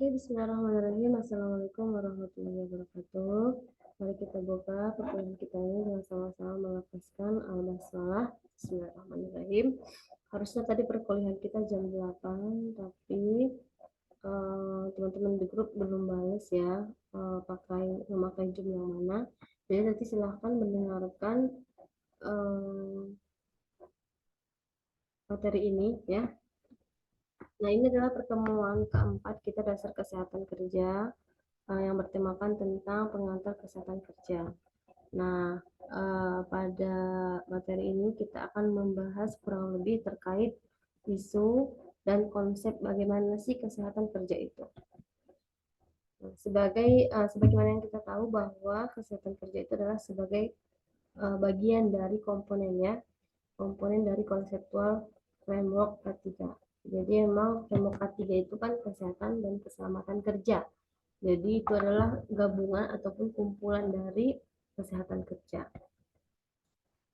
Oke, bismillahirrahmanirrahim. Assalamualaikum warahmatullahi wabarakatuh. Mari kita buka perkuliahan kita ini dengan sama-sama melafazkan al-basmalah. Bismillahirrahmanirrahim. Harusnya tadi perkuliahan kita jam 8, tapi teman-teman di grup belum balas ya, memakai Zoom yang mana. Jadi nanti silahkan mendengarkan materi ini ya. Nah, ini adalah pertemuan keempat kita dasar kesehatan kerja yang bertemakan tentang pengantar kesehatan kerja. Nah, pada materi ini kita akan membahas kurang lebih terkait isu dan konsep bagaimana sih kesehatan kerja itu. Nah, sebagaimana yang kita tahu bahwa kesehatan kerja itu adalah sebagai bagian dari komponen dari konseptual framework K3. Jadi memang framework K3 itu kan kesehatan dan keselamatan kerja. Jadi itu adalah gabungan ataupun kumpulan dari kesehatan kerja.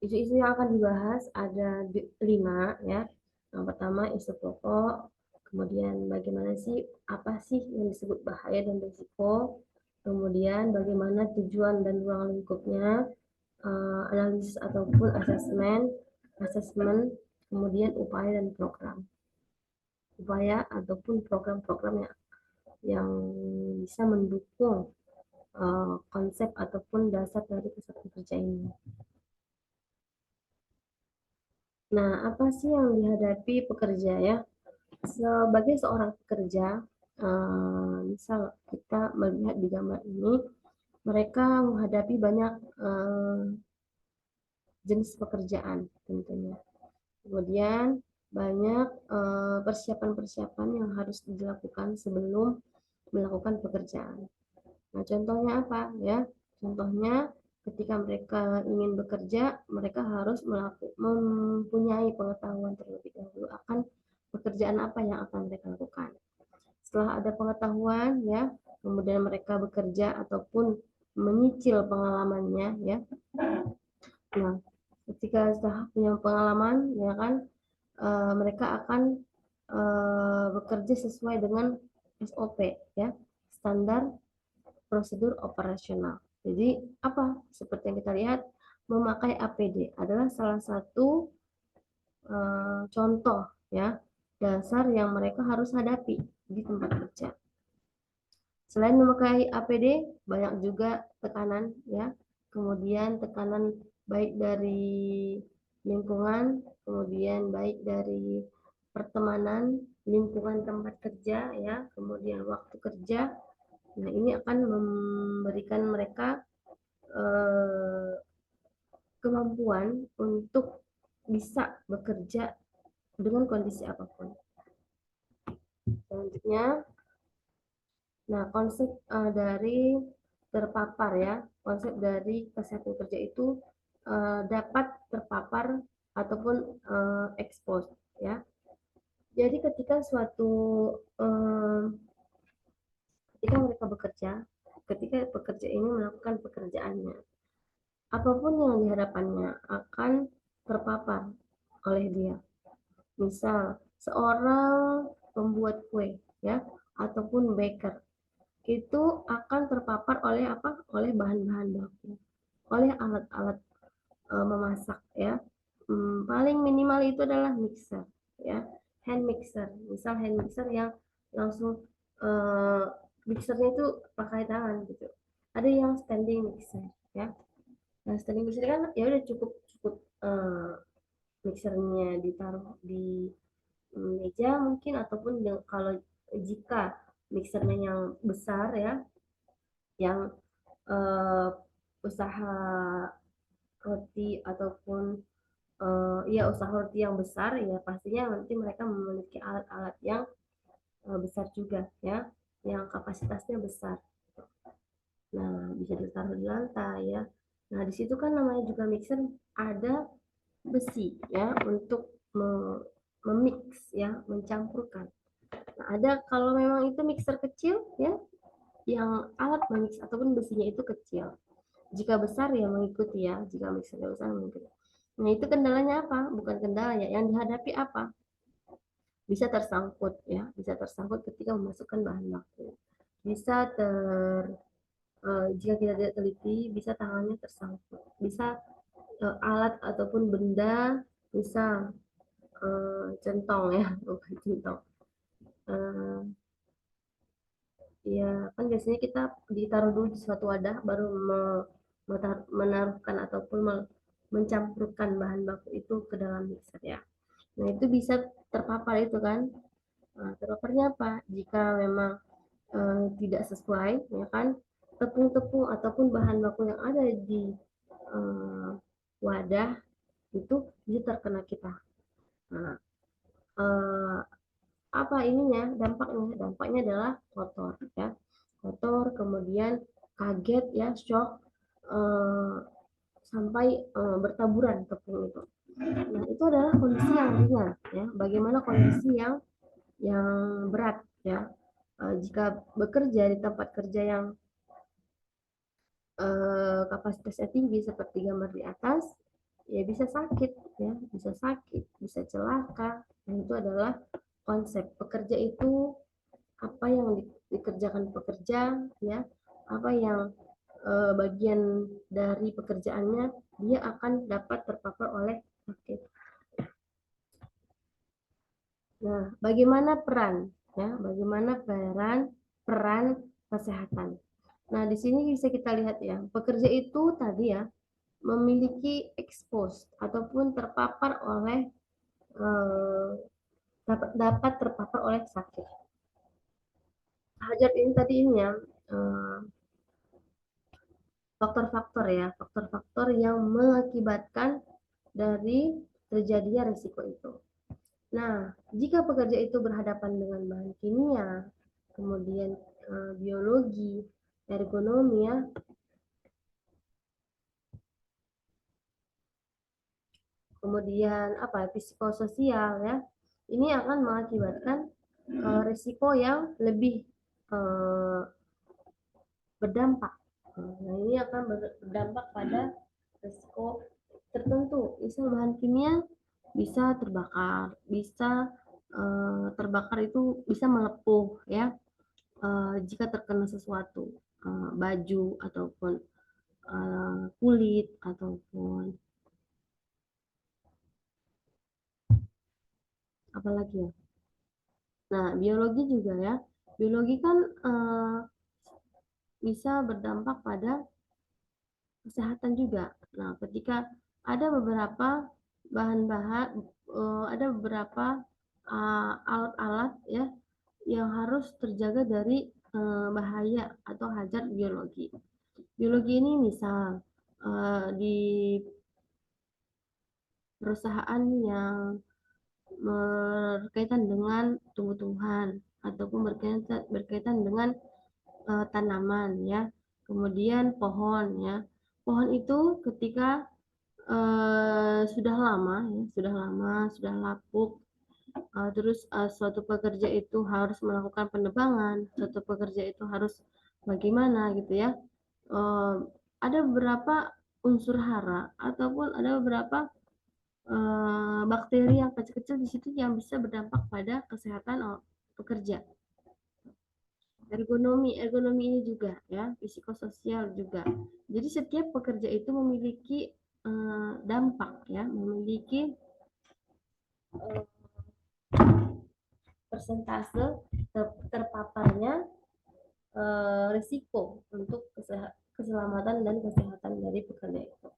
Isu-isu yang akan dibahas ada 5 ya. Yang pertama isu pokok, kemudian bagaimana sih apa sih yang disebut bahaya dan risiko, kemudian bagaimana tujuan dan ruang lingkupnya, analisis ataupun asesmen, kemudian upaya dan program. Upaya ataupun program-program yang bisa mendukung konsep ataupun dasar dari kesehatan kerja ini. Nah, apa sih yang dihadapi pekerja ya? Sebagai seorang pekerja, misal kita melihat di gambar ini, mereka menghadapi banyak jenis pekerjaan tentunya. Kemudian banyak persiapan-persiapan yang harus dilakukan sebelum melakukan pekerjaan. Nah, contohnya apa ya? Contohnya ketika mereka ingin bekerja, mereka harus mempunyai pengetahuan terlebih dahulu akan pekerjaan apa yang akan mereka lakukan. Setelah ada pengetahuan ya, kemudian mereka bekerja ataupun menyicil pengalamannya ya. Nah, ketika sudah punya pengalaman ya kan, mereka akan bekerja sesuai dengan SOP ya, standar prosedur operasional. Jadi apa? Seperti yang kita lihat, memakai APD adalah salah satu contoh ya dasar yang mereka harus hadapi di tempat kerja. Selain memakai APD, banyak juga tekanan ya. Kemudian tekanan baik dari lingkungan, kemudian baik dari pertemanan, lingkungan tempat kerja ya, kemudian waktu kerja. Nah, ini akan memberikan mereka kemampuan untuk bisa bekerja dengan kondisi apapun. Selanjutnya, nah konsep dari terpapar ya, konsep dari kesehatan kerja itu dapat terpapar ataupun expose ya. Jadi ketika mereka bekerja, ketika pekerja ini melakukan pekerjaannya, apapun yang dihadapannya akan terpapar oleh dia. Misal seorang pembuat kue ya ataupun baker itu akan terpapar oleh apa? Oleh bahan-bahan baku, oleh alat-alat memasak ya. Paling minimal itu adalah mixer ya, hand mixer. Misal hand mixer yang langsung mixernya itu pakai tangan gitu. Ada yang standing mixer ya. Nah, standing mixer kan ya udah cukup mixernya ditaruh di meja mungkin, ataupun kalau jika mixernya yang besar ya, yang usaha roti ataupun usaha roti yang besar ya, pastinya nanti mereka memiliki alat-alat yang besar juga ya, yang kapasitasnya besar. Nah, bisa ditaruh di lantai ya. Nah, di situ kan namanya juga mixer, ada besi ya untuk memix ya, mencampurkan. Nah, ada kalau memang itu mixer kecil ya, yang alat memix ataupun besinya itu kecil. Jika besar ya mengikuti ya, jika mixernya besar mengikuti. Nah, itu kendalanya apa? Bukan kendala ya, yang dihadapi apa? bisa tersangkut ya, bisa tersangkut ketika memasukkan bahan baku. Bisa jika kita tidak teliti, bisa tangannya tersangkut, bisa alat ataupun benda, bisa centong ya, bukan centong. Eh, Ya, kan biasanya kita ditaruh dulu di suatu wadah, baru menaruhkan ataupun mencampurkan bahan baku itu ke dalam mixer ya. Nah, itu bisa terpapar itu kan. Nah, terpaparnya apa? Jika memang tidak sesuai, ya kan, tepung-tepung ataupun bahan baku yang ada di eh, wadah itu bisa terkena kita. Nah, eh, apa ininya dampaknya adalah kotor ya, kotor, kemudian kaget ya, shock, eh, sampai bertaburan tepung itu. Nah, itu adalah kondisi yang ringan ya. Bagaimana kondisi yang berat ya. Jika bekerja di tempat kerja yang kapasitasnya tinggi seperti gambar di atas, ya bisa sakit ya, bisa sakit, bisa celaka. Nah, itu adalah konsep pekerja itu, apa yang dikerjakan pekerja ya, apa yang bagian dari pekerjaannya, dia akan dapat terpapar oleh sakit. Nah, bagaimana peran ya, bagaimana peran kesehatan. Nah, di sini bisa kita lihat ya, pekerja itu tadi ya memiliki expose ataupun terpapar oleh eh, dapat terpapar oleh sakit. Hajat ini tadi ini ya, faktor-faktor ya, faktor-faktor yang mengakibatkan dari terjadinya risiko itu. Nah, jika pekerja itu berhadapan dengan bahan kimia, kemudian biologi, ergonomi ya, kemudian apa, psikososial ya, ini akan mengakibatkan risiko yang lebih uh, berdampak. Nah, ini akan berdampak pada risiko tertentu. Misal bahan kimia bisa terbakar, bisa terbakar itu bisa melepuh ya, jika terkena sesuatu, baju ataupun kulit ataupun apalagi ya. Nah, biologi juga ya. Biologi kan bisa berdampak pada kesehatan juga. Nah, ketika ada beberapa bahan-bahan, ada beberapa alat-alat ya yang harus terjaga dari bahaya atau hazard biologi. Biologi ini misal di perusahaan yang berkaitan dengan tumbuh-tumbuhan ataupun berkaitan dengan tanaman ya, kemudian pohon ya. Pohon itu ketika sudah lama ya, sudah lapuk, terus suatu pekerja itu harus melakukan penebangan, suatu pekerja itu harus bagaimana gitu ya. Eh, ada beberapa unsur hara ataupun ada beberapa bakteri yang kecil-kecil di situ yang bisa berdampak pada kesehatan pekerja. Ergonomi ini juga ya, psikososial juga. Jadi setiap pekerja itu memiliki dampak ya, memiliki uh, persentase terpaparnya risiko untuk keselamatan dan kesehatan dari pekerja itu.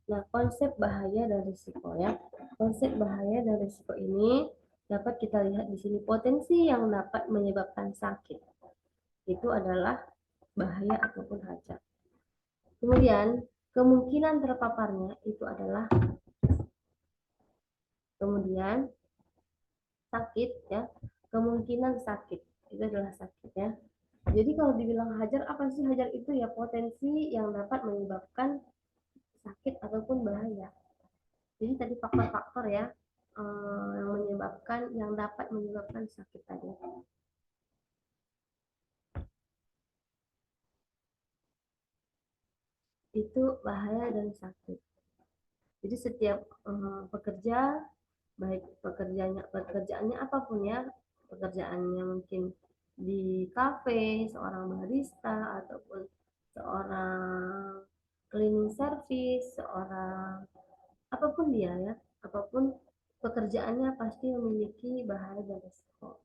Nah, konsep bahaya dan risiko ya. Konsep bahaya dan risiko ini dapat kita lihat di sini, potensi yang dapat menyebabkan sakit. Itu adalah bahaya ataupun hajat. Kemudian, kemungkinan terpaparnya itu adalah, kemudian sakit ya. Kemungkinan sakit itu adalah sakit ya. Jadi kalau dibilang hajar, apa sih hajar itu ya? Potensi yang dapat menyebabkan sakit ataupun bahaya. Jadi tadi faktor-faktor ya, yang dapat menyebabkan sakit tadi. Itu bahaya dan sakit. Jadi setiap pekerja, baik pekerjaannya apapun ya, pekerjaannya mungkin di kafe, seorang barista ataupun seorang cleaning service, seorang apapun dia ya, apapun pekerjaannya pasti memiliki bahaya dan risiko.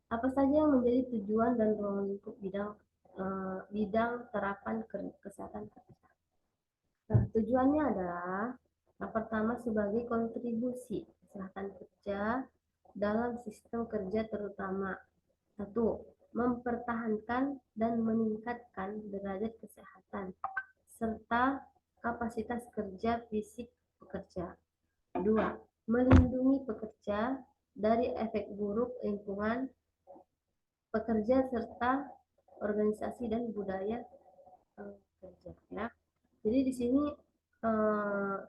Apa saja yang menjadi tujuan dan ruang lingkup bidang terapan kesehatan kerja? Nah, tujuannya adalah yang pertama sebagai kontribusi kesehatan kerja dalam sistem kerja, terutama satu, mempertahankan dan meningkatkan derajat kesehatan serta kapasitas kerja fisik pekerja. Dua, melindungi pekerja dari efek buruk lingkungan pekerja serta organisasi dan budaya kerja ya. Jadi di sini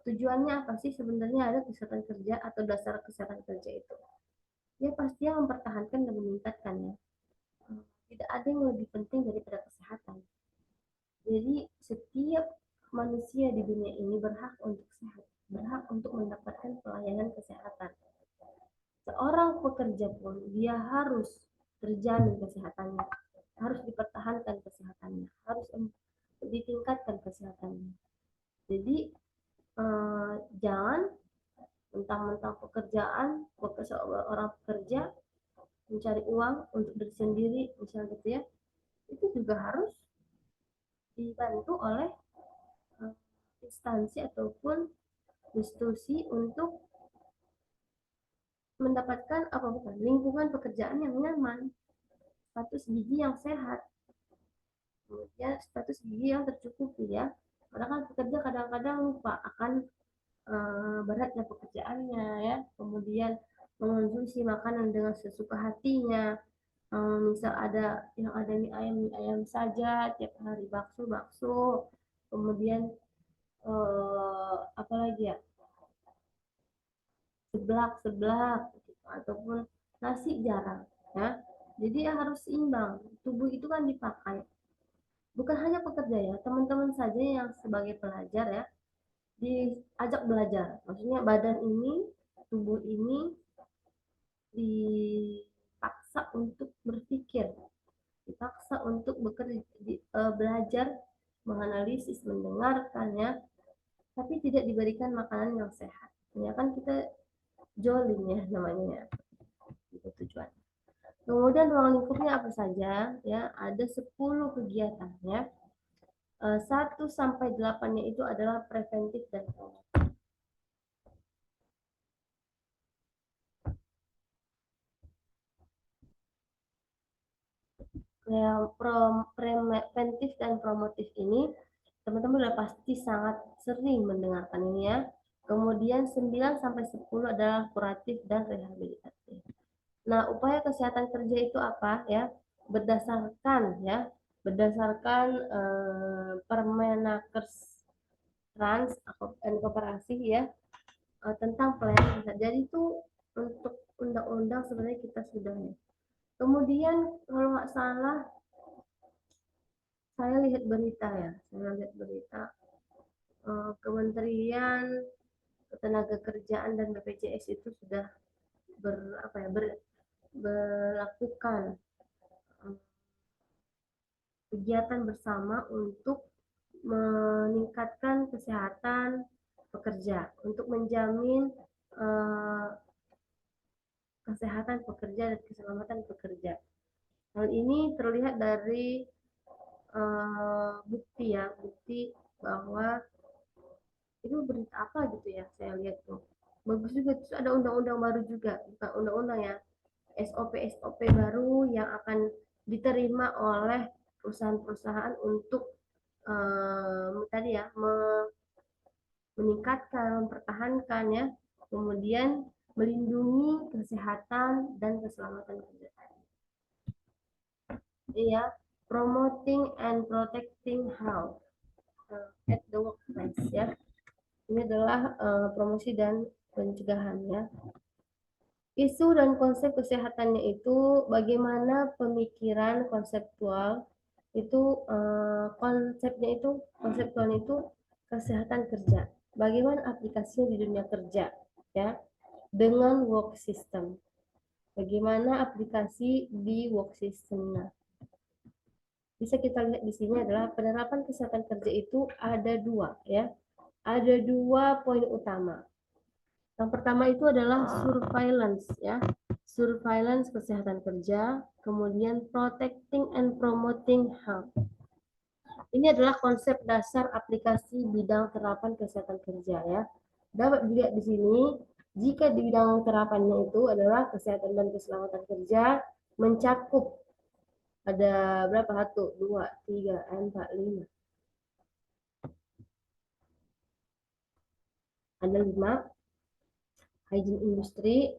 tujuannya apa sih sebenarnya ada kesehatan kerja atau dasar kesehatan kerja itu? Ya pasti yang mempertahankan dan meningkatkan ya. Tidak ada yang lebih penting daripada kesehatan. Jadi setiap manusia di dunia ini berhak untuk sehat, berhak untuk mendapatkan pelayanan kesehatan. Seorang pekerja pun dia harus terjamin kesehatannya, harus dipertahankan kesehatannya, harus ditingkatkan kesehatannya. Jadi jangan mentang-mentang pekerjaan, seorang pekerja mencari uang untuk diri sendiri, misalnya gitu ya, itu juga harus dibantu oleh instansi ataupun institusi untuk mendapatkan apa bukan lingkungan pekerjaan yang nyaman, status gizi yang sehat, kemudian status gizi yang tercukupi ya. Karena kan pekerja kadang-kadang lupa akan beratnya pekerjaannya ya, kemudian mengonsumsi makanan dengan sesuka hatinya. Misal ada yang ada mie ayam saja tiap hari, bakso bakso, kemudian apa lagi ya, seblak seblak gitu, ataupun nasi jarang ya. Jadi ya harus seimbang, tubuh itu kan dipakai bukan hanya pekerja ya, teman-teman saja yang sebagai pelajar ya diajak belajar, maksudnya badan ini, tubuh ini dipaksa untuk berpikir, dipaksa untuk bekerja, belajar, menganalisis, mendengarkannya, tapi tidak diberikan makanan yang sehat. Ya kan kita joling ya namanya ya. Itu tujuan. Kemudian ruang lingkupnya apa saja? Ya, ada 10 kegiatan ya. 1 sampai 8-nya itu adalah preventif dan promotif. Preventif dan promotif ini teman-teman udah pasti sangat sering mendengarkan ini ya. Kemudian 9 sampai 10 adalah kuratif dan rehabilitatif. Nah, upaya kesehatan kerja itu apa ya? Berdasarkan Permenakers Trans dan Koperasi ya, tentang pelayanan kesehatan. Jadi itu untuk undang-undang sebenarnya kita sudah ya. Kemudian kalau nggak salah saya lihat berita Kementerian Ketenagakerjaan dan BPJS itu sudah melakukan kegiatan bersama untuk meningkatkan kesehatan pekerja, untuk menjamin kesehatan pekerja dan keselamatan pekerja. Hal ini terlihat dari bukti bahwa itu berita apa gitu ya, saya lihat tuh bagus juga. Terus ada undang-undang baru juga, bukan undang-undang ya, SOP baru yang akan diterima oleh perusahaan-perusahaan untuk tadi ya meningkatkan, mempertahankan ya, kemudian melindungi kesehatan dan keselamatan kerja. Iya, promoting and protecting health at the workplace ya. Ini adalah promosi dan pencegahan ya. Isu dan konsep kesehatannya itu bagaimana pemikiran konseptual itu konseptualnya itu kesehatan kerja. Bagaimana aplikasinya di dunia kerja, ya, dengan work system. Bagaimana aplikasi di work system? Nah, bisa kita lihat di sini adalah penerapan kesehatan kerja itu ada dua, ya. Ada dua poin utama. Yang pertama itu adalah surveillance, ya. Surveillance kesehatan kerja, kemudian protecting and promoting health. Ini adalah konsep dasar aplikasi bidang terapan kesehatan kerja, ya. Dapat dilihat di sini, jika di bidang terapannya itu adalah kesehatan dan keselamatan kerja, mencakup ada berapa? 1, 2, 3, 4, 5. Ada 5, hygiene industri,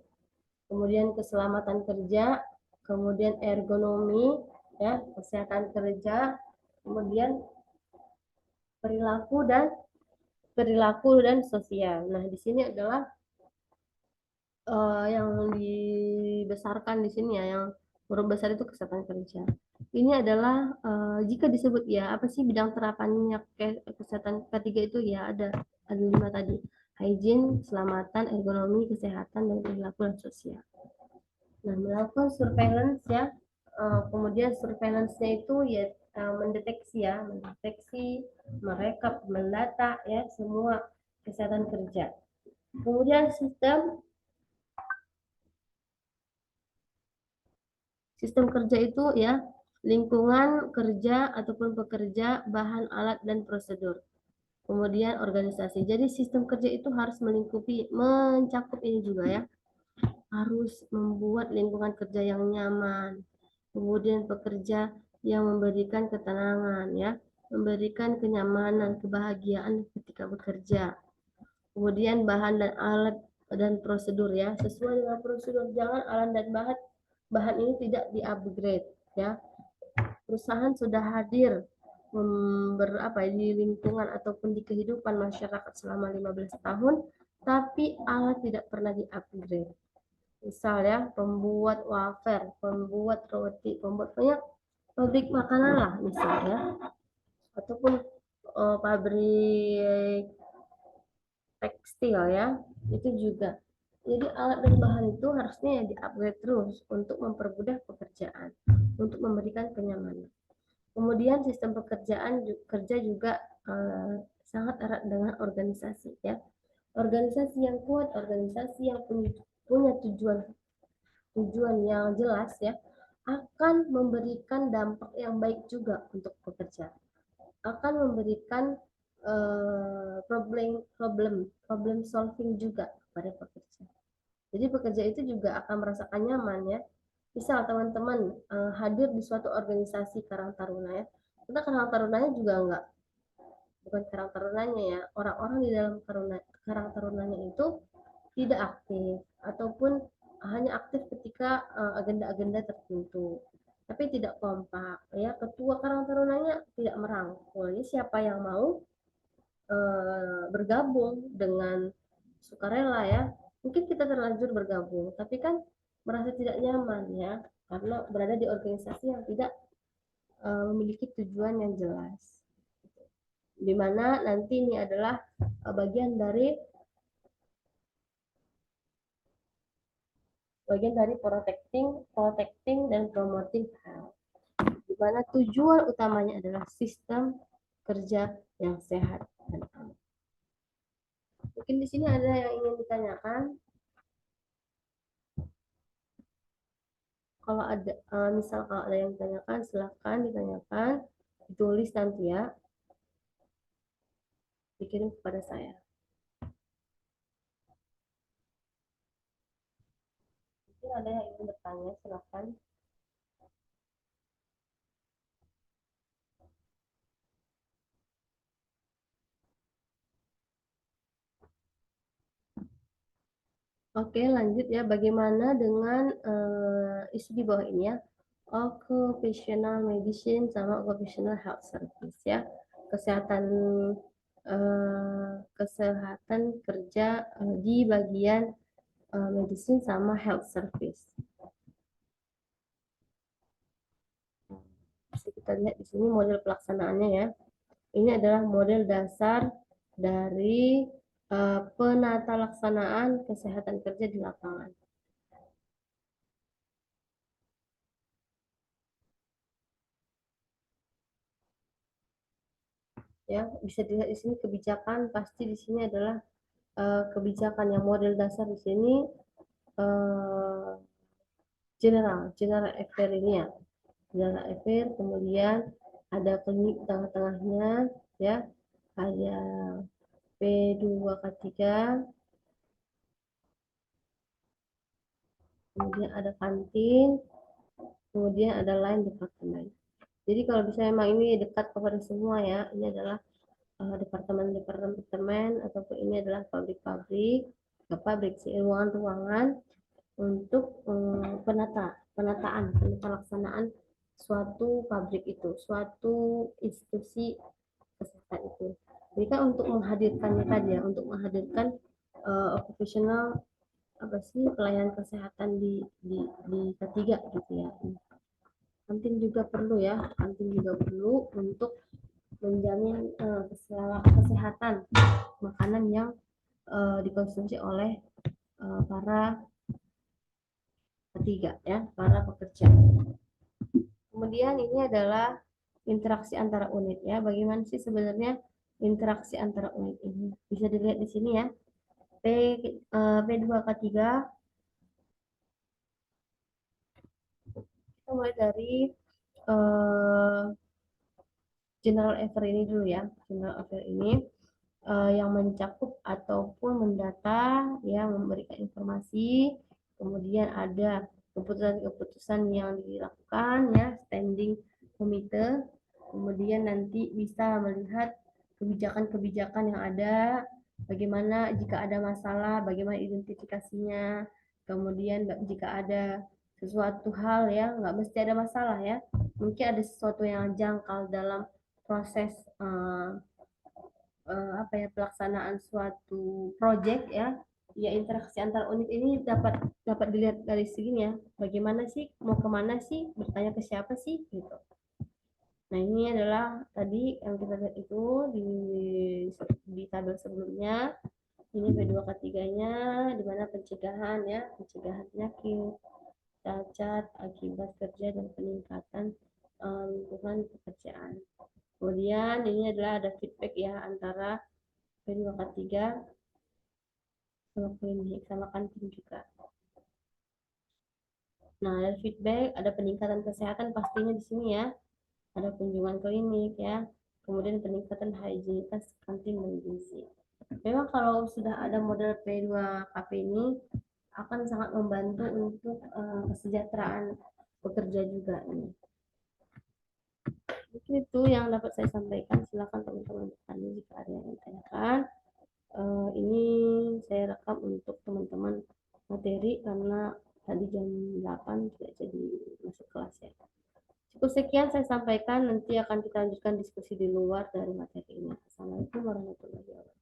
kemudian keselamatan kerja, kemudian ergonomi, ya, kesehatan kerja, kemudian perilaku dan sosial. Nah, di sini adalah yang dibesarkan di sini, ya, yang huruf besar itu kesehatan kerja. Ini adalah jika disebut, ya, apa sih bidang terapannya kesehatan ketiga itu, ya, ada 5 tadi. Hygiene, keselamatan, ergonomi, kesehatan, dan perilaku dan sosial. Nah, melakukan surveillance, ya, kemudian surveillance-nya itu, ya, mendeteksi, ya, merekap, mendata, ya, semua kesehatan kerja. Kemudian sistem kerja itu, ya, lingkungan kerja ataupun pekerja, bahan, alat, dan prosedur. Kemudian organisasi. Jadi sistem kerja itu harus mencakup ini juga, ya. Harus membuat lingkungan kerja yang nyaman. Kemudian pekerja yang memberikan ketenangan, ya, memberikan kenyamanan, kebahagiaan ketika bekerja. Kemudian bahan dan alat dan prosedur, ya, sesuai dengan prosedur. Jangan alat dan bahan ini tidak di-upgrade, ya. Perusahaan sudah hadir di lingkungan ataupun di kehidupan masyarakat selama 15 tahun, tapi alat tidak pernah di-upgrade. Misalnya pembuat wafer, pembuat roti, pembuat banyak pabrik makanan lah misalnya, ataupun pabrik tekstil, ya, itu juga. Jadi alat dan bahan itu harusnya ya di-upgrade terus untuk mempermudah pekerjaan, untuk memberikan kenyamanan. Kemudian sistem kerja juga sangat erat dengan organisasi, ya. Organisasi yang kuat, organisasi yang punya tujuan yang jelas, ya, akan memberikan dampak yang baik juga untuk pekerja, akan memberikan problem solving juga pada pekerja. Jadi pekerja itu juga akan merasakan nyaman, ya. Misal teman-teman hadir di suatu organisasi Karang Taruna, ya. Kita Karang Tarunanya juga bukan Karang Tarunanya, ya. Orang-orang di dalam Karang Tarunanya itu tidak aktif ataupun hanya aktif ketika agenda-agenda tertentu, tapi tidak kompak, ya. Ketua Karang Tarunanya tidak merangkul. Jadi siapa yang mau bergabung dengan sukarela, ya, mungkin kita terlanjur bergabung, tapi kan merasa tidak nyaman, ya, karena berada di organisasi yang tidak memiliki tujuan yang jelas, di mana nanti ini adalah bagian dari protecting dan promoting health, di mana tujuan utamanya adalah sistem kerja yang sehat dan aman. Mungkin di sini ada yang ingin ditanyakan. Kalau ada, misal kalau ada yang ditanyakan, silahkan ditanyakan, ditulis nanti, ya, dikirim kepada saya. Mungkin ada yang ingin bertanya, silahkan. Oke, lanjut, ya. Bagaimana dengan isu di bawah ini, ya? Occupational medicine sama occupational health service, ya. Kesehatan kerja di bagian medicine sama health service. Bisa kita lihat di sini model pelaksanaannya, ya. Ini adalah model dasar dari penata laksanaan kesehatan kerja di lapangan. Ya, bisa dilihat di sini kebijakan, pasti di sini adalah kebijakan yang model dasar di sini eh, general affair ini ya, general affair, kemudian ada klinik tengah-tengahnya ya, ada P2K3, kemudian ada kantin, kemudian ada lain departemen. Jadi kalau bisa memang ini dekat kepada semua ya, ini adalah departemen-departemen ataupun ini adalah pabrik-pabrik, pabrik sih, ruangan-ruangan untuk penataan, pelaksanaan suatu pabrik itu, suatu institusi kesehatan itu. Jadi kan untuk menghadirkannya tadi ya, untuk menghadirkan profesional apa sih pelayanan kesehatan di ketiga gitu ya. Kantin juga perlu ya, kantin juga perlu untuk menjamin kesehatan makanan yang dikonsumsi oleh para ketiga ya, para pekerja. Kemudian ini adalah interaksi antara unit ya. Bagaimana sih sebenarnya interaksi antara unit ini? Bisa dilihat di sini ya. P2K3 kita mulai dari uh, general affair ini dulu ya. General affair ini yang mencakup ataupun mendata, yang memberikan informasi, kemudian ada keputusan-keputusan yang dilakukan ya, standing komite, kemudian nanti bisa melihat kebijakan-kebijakan yang ada, bagaimana jika ada masalah, bagaimana identifikasinya, kemudian jika ada sesuatu hal ya, nggak mesti ada masalah ya, mungkin ada sesuatu yang janggal dalam proses apa ya pelaksanaan suatu project ya, ya interaksi antar unit ini dapat dapat dilihat dari segini ya, bagaimana sih mau kemana sih, bertanya ke siapa sih gitu. Nah ini adalah tadi yang kita lihat itu di tabel sebelumnya, ini P2K3-nya di mana pencegahan ya, pencegahan penyakit, cacat akibat kerja dan peningkatan lingkungan pekerjaan. Kemudian ini adalah ada feedback ya antara P2K3 sama klinik sama kantin juga. Nah, ada feedback, ada peningkatan kesehatan pastinya di sini ya. Ada kunjungan klinik ya. Kemudian peningkatan higienitas kantin dan gizi. Memang kalau sudah ada model P2KP ini akan sangat membantu untuk kesejahteraan pekerja juga ini. Mungkin itu yang dapat saya sampaikan. Silakan teman-teman bertanya jika ada yang ditanyakan. Ini saya rekam untuk teman-teman materi karena tadi jam 8 tidak jadi masuk kelas ya. Cukup sekian saya sampaikan, nanti akan kita lanjutkan diskusi di luar dari materi ini. Assalamualaikum warahmatullahi wabarakatuh.